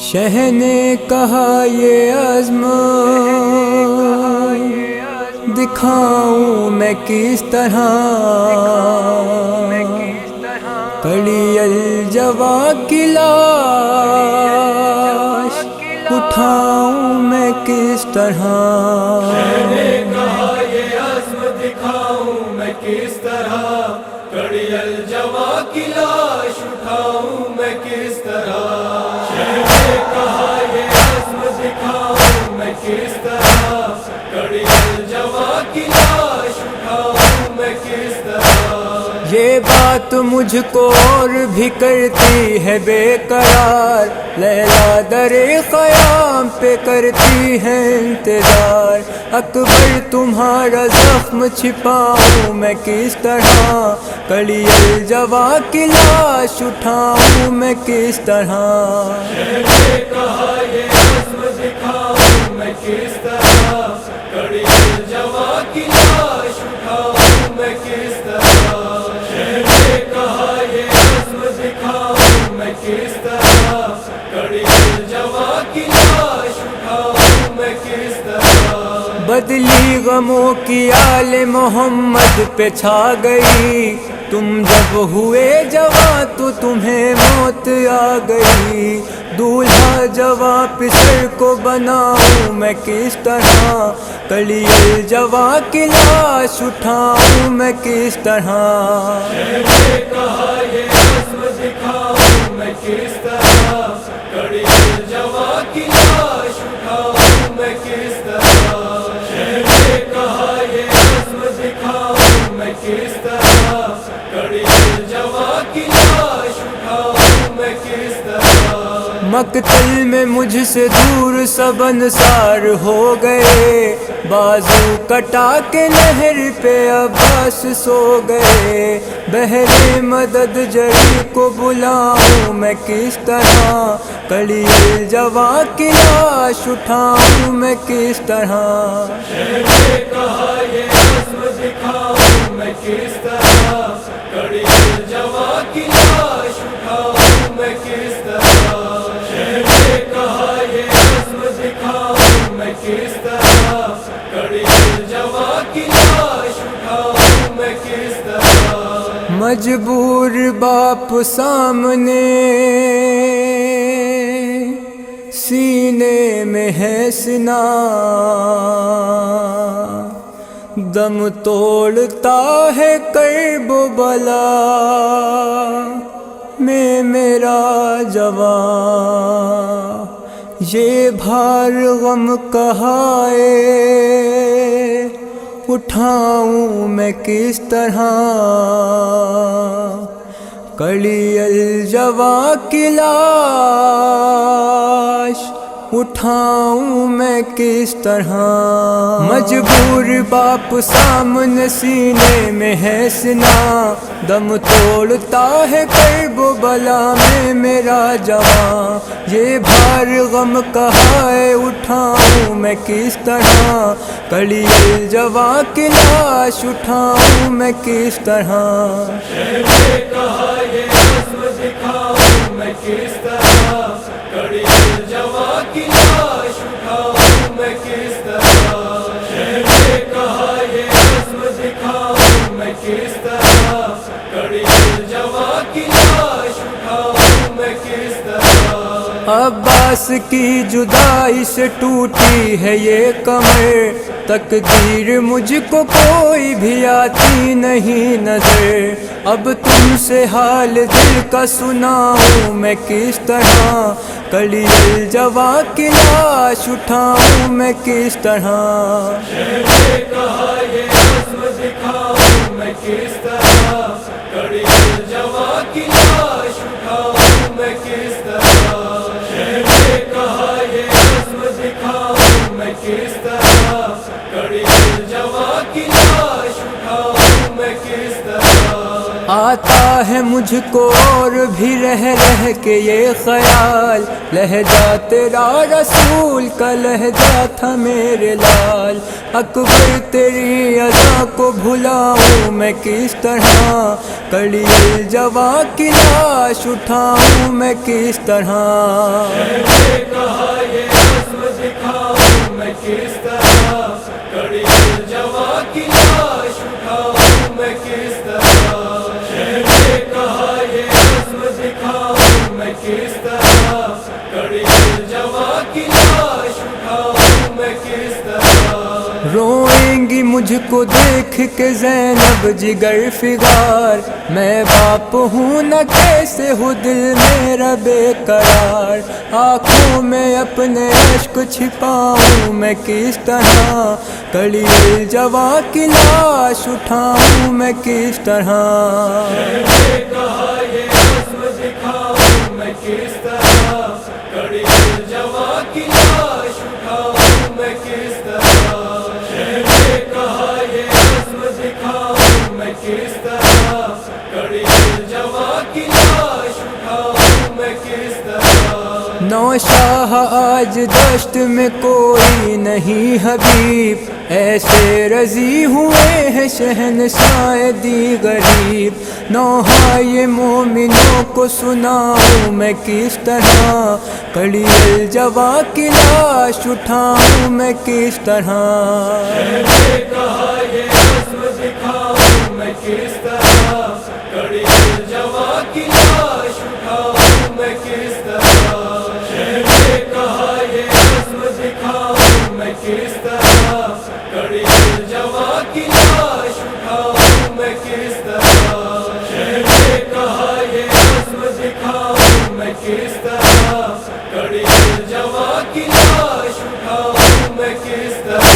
شہ نے کہا یہ عزم دکھاؤں میں کس طرح، کڑی الجوا کی لاش اٹھاؤں میں کس طرح۔ شہ نے کہا یہ عزم دکھاؤں میں کس طرح، کڑی الجوا کی لاش اٹھاؤں میں کس طرح۔ شہ نے کہا یہ عزم دکھاؤں میں کس طرح، کڑی الجوا کی لاش اٹھاؤں میں کس طرح۔ یہ بات مجھ کو اور بھی کرتی ہے بے قرار، لیلا در خیام پہ کرتی ہے انتظار۔ اکبر تمہارا زخم چھپاؤں میں کس طرح، کڑی الجوا کی لاش اٹھاؤں میں کس طرح۔ شہ نے کہا یہ عزم دکھاؤں میں کس طرح، کڑی الجوا کی لاش اٹھاؤں میں کس طرح۔ شہ نے کہا یہ عزم دکھاؤں میں کس طرح، کڑی الجوا کی لاش اٹھاؤں میں کس طرح۔ بدلی غموں کی آل محمد پہ چھا گئی، تم جب ہوئے جواں تو تمہیں موت آ گئی۔ دولہا جواں پسر کو بناؤں میں کس طرح، کڑی الجوا کی لاش اٹھاؤں میں کس طرح۔ شہ نے کہا یہ عزم دکھاؤں میں کس طرح، کڑی الجوا کی لاش اٹھاؤں میں کس طرح۔ شہ نے کہا یہ عزم دکھاؤں میں کس طرح، کڑی الجوا کی لاش اٹھاؤں میں کس طرح۔ مقتل میں مجھ سے دور سب انصار ہو گئے، بازو کٹا کے نہر پہ عباس سو گئے۔ بہر مدد جری کو بلاؤں میں کس طرح، کڑی الجوا کی لاش اٹھاؤں میں کس طرح۔ شہ نے کہا یہ عزم دکھاؤں میں کس طرح، کڑی الجوا کی لاش اٹھاؤں میں کس طرح۔ شہ نے کہا یہ عزم دکھاؤں میں کس طرح، کڑی الجوا کی لاش اٹھاؤں میں کس طرح۔ مجبور باپ سامنے سینے میں ہے سنا، دم توڑتا ہے کرب و بلا میں میرا جواں۔ یہ بھار غم کہائے اٹھاؤں میں کس طرح، کڑی الجوا کی لاش اٹھاؤں میں کس طرح۔ مجبور باپ سامنے سینے میں ہے سنا، دم توڑتا ہے کرب و بلا میں میرا جواں۔ یہ بھار غم کہائے اٹھاؤں میں کس طرح، کڑی الجوا کی لاش اٹھاؤں میں کس طرح۔ شہ نے کہا یہ عزم دکھاؤں میں کس طرح، کڑی الجوا کی لاش اٹھاؤں میں کس طرح۔ شہ نے کہا یہ عزم دکھاؤں میں کس طرح، کڑی الجوا کی لاش اٹھاؤں میں کس طرح۔ عباس کی جدائی سے ٹوٹی ہے یہ کمر، تقدیر مجھ کو کوئی بھی آتی نہیں نظر۔ اب تم سے حال دل کا سناؤں میں کس طرح، کڑی الجوا کی لاش اٹھاؤں میں کس طرح۔ شہ نے کہا یہ عزم دکھاؤں میں کس طرح، کڑی الجوا کی لاش اٹھاؤں میں کس طرح۔ شہ نے کہا یہ عزم دکھاؤں میں کس طرح، کڑی الجوا کی لاش اٹھاؤں میں کس طرح۔ آتا ہے مجھ کو اور بھی رہ رہ کے یہ خیال، لہجہ تیرا رسول کا لہجہ تھا میرے لال، اکبر تیری ادا کو بھلاؤں میں کس طرح، کڑی الجوا کی لاش اٹھاؤں میں کس طرح، نے کہا یہ عزم دکھاؤں میں کس طرح، کڑی الجوا کی لاش اٹھاؤں میں کس طرح، نے کہا یہ عزم دکھاؤں میں کس طرح، کڑی الجوا کی لاش اٹھاؤں میں کس طرح، روئیں گی مجھ کو دیکھ کے زینب جگر فگار، میں باپ ہوں نہ کیسے ہو دل میرا بے قرار، آنکھوں میں اپنے اشک چھپاؤں میں کس طرح، کڑی الجوا کی لاش اٹھاؤں میں کس طرح، نے کہا یہ عزم دکھاؤں میں کس طرح، کڑی الجوا کی لاش اٹھاؤں میں کس طرح، نے کہا یہ عزم دکھاؤں میں کس طرح، کڑی الجوا کی لاش اٹھاؤں میں کس طرح، نوشاہ آج دشت میں کوئی نہیں حبیب، ایسے رضی ہوئے ہیں شہنشاہ دی غریب، نوحہ مومنوں کو سناؤں میں کس طرح، کڑی الجوا کی لاش اٹھاؤں میں کس طرح، نے کہا یہ عزم دکھاؤں میں کس طرح، کڑی الجوا کی لاش اٹھاؤں میں کس طرح، نے کہا یہ عزم دکھاؤں میں کس طرح، کڑی الجوا کی لاش اٹھاؤں میں کس طرح، نے کہا یہ عزم دکھاؤں میں کس طرح، کڑی الجوا کی لاش اٹھاؤں میں کس طرح۔